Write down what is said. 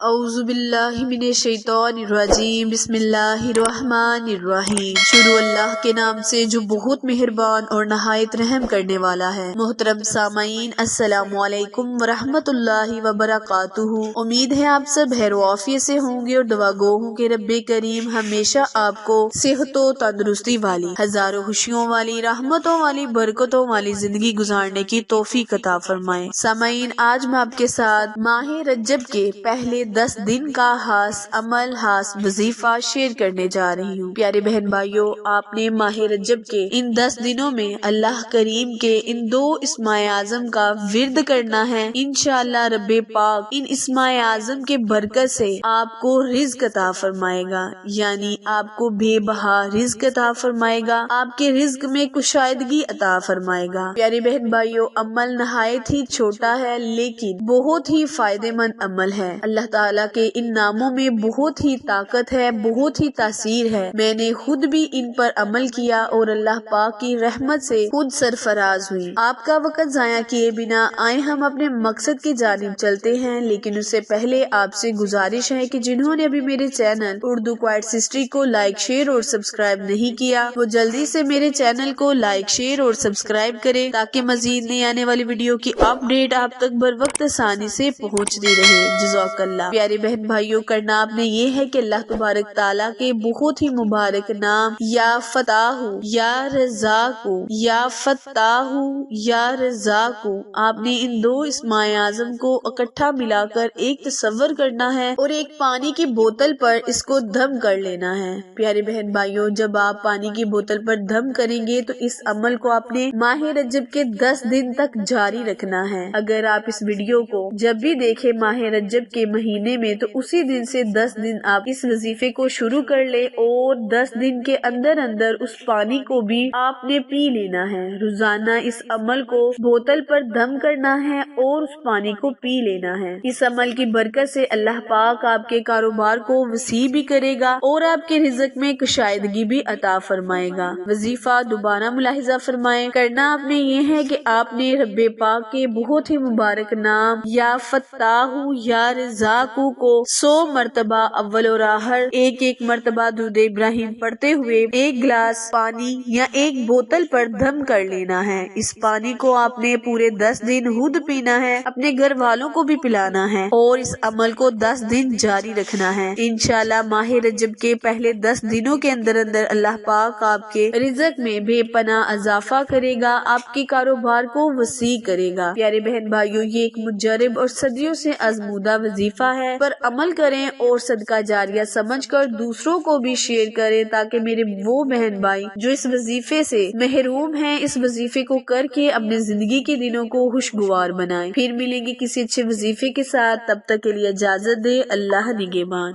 اعوذ باللہ من الشیطان الرجیم، بسم اللہ الرحمن الرحیم۔ شروع اللہ کے نام سے جو بہت مہربان اور نہایت رحم کرنے والا ہے۔ محترم سامعین، السلام علیکم ورحمۃ اللہ وبرکاتہ۔ امید ہے آپ سب خیر و عافیت سے ہوں گے اور دعا گو ہوں کہ رب کریم ہمیشہ آپ کو صحت و تندرستی والی، ہزاروں خوشیوں والی، رحمتوں والی، برکتوں والی زندگی گزارنے کی توفیق عطا فرمائے۔ سامعین، آج میں آپ کے ساتھ ماہ رجب کے پہلے 10 دن کا خاص عمل، خاص وظیفہ شیئر کرنے جا رہی ہوں۔ پیارے بہن بھائیوں، آپ نے ماہ رجب کے ان 10 دنوں میں اللہ کریم کے ان 2 اسماء اعظم کا ورد کرنا ہے۔ انشاءاللہ رب پاک ان اسماء اعظم کے برکت سے آپ کو رزق عطا فرمائے گا، یعنی آپ کو بے بہا رزق عطا فرمائے گا، آپ کے رزق میں کشادگی عطا فرمائے گا۔ پیارے بہن بھائیوں، عمل نہایت ہی چھوٹا ہے لیکن بہت ہی فائدہ مند عمل ہے۔ اللہ تعالیٰ کے ان ناموں میں بہت ہی طاقت ہے، بہت ہی تاثیر ہے۔ میں نے خود بھی ان پر عمل کیا اور اللہ پاک کی رحمت سے خود سرفراز ہوئی۔ آپ کا وقت ضائع کیے بنا آئے ہم اپنے مقصد کی جانب چلتے ہیں، لیکن اس سے پہلے آپ سے گزارش ہے کہ جنہوں نے ابھی میرے چینل اردو کوئٹس ہسٹری کو لائک، شیئر اور سبسکرائب نہیں کیا، وہ جلدی سے میرے چینل کو لائک، شیئر اور سبسکرائب کرے تاکہ مزید نئی آنے والی ویڈیو کی اپڈیٹ آپ تک بر وقت آسانی سے پہنچتی رہے۔ جزاک اللہ۔ پیارے بہن بھائیوں، کرنا آپ نے یہ ہے کہ اللہ تبارک تعالیٰ کے بہت ہی مبارک نام یا فتاح، یا رزاق، یا فتاح، یا رزاق، آپ نے ان 2 اسماء اعظم کو اکٹھا ملا کر ایک تصور کرنا ہے اور ایک پانی کی بوتل پر اس کو دم کر لینا ہے۔ پیارے بہن بھائیوں، جب آپ پانی کی بوتل پر دم کریں گے تو اس عمل کو آپ نے ماہ رجب کے 10 دن تک جاری رکھنا ہے۔ اگر آپ اس ویڈیو کو جب بھی دیکھیں ماہ رجب کے مہینے میں تو اسی دن سے 10 دن آپ اس وظیفے کو شروع کر لیں اور 10 دن کے اندر اندر اس پانی کو بھی آپ نے پی لینا ہے۔ روزانہ اس عمل کو بوتل پر دم کرنا ہے اور اس پانی کو پی لینا ہے۔ اس عمل کی برکت سے اللہ پاک آپ کے کاروبار کو وسیع بھی کرے گا اور آپ کے رزق میں کشادگی بھی عطا فرمائے گا۔ وظیفہ دوبارہ ملاحظہ فرمائیں، کرنا آپ نے یہ ہے کہ آپ نے رب پاک کے بہت ہی مبارک نام یا فتاح، یا رزاق کو 100 مرتبہ اول اور آخر ایک مرتبہ درود ابراہیم پڑھتے ہوئے ایک گلاس پانی یا ایک بوتل پر دم کر لینا ہے۔ اس پانی کو آپ نے پورے 10 دن خود پینا ہے، اپنے گھر والوں کو بھی پلانا ہے اور اس عمل کو 10 دن جاری رکھنا ہے۔ انشاءاللہ ماہ رجب کے پہلے 10 دنوں کے اندر اندر اللہ پاک آپ کے رزق میں بے پناہ اضافہ کرے گا، آپ کے کاروبار کو وسیع کرے گا۔ پیارے بہن بھائیوں، یہ ایک مجرب اور صدیوں سے آزمودہ وظیفہ ہے، پر عمل کریں اور صدقہ جاریہ سمجھ کر دوسروں کو بھی شیئر کریں تاکہ میرے وہ بہن بھائی جو اس وظیفے سے محروم ہیں اس وظیفے کو کر کے اپنے زندگی کے دنوں کو خوشگوار بنائیں۔ پھر ملیں گے کسی اچھے وظیفے کے ساتھ، تب تک کے لیے اجازت دے۔ اللہ نگہبان۔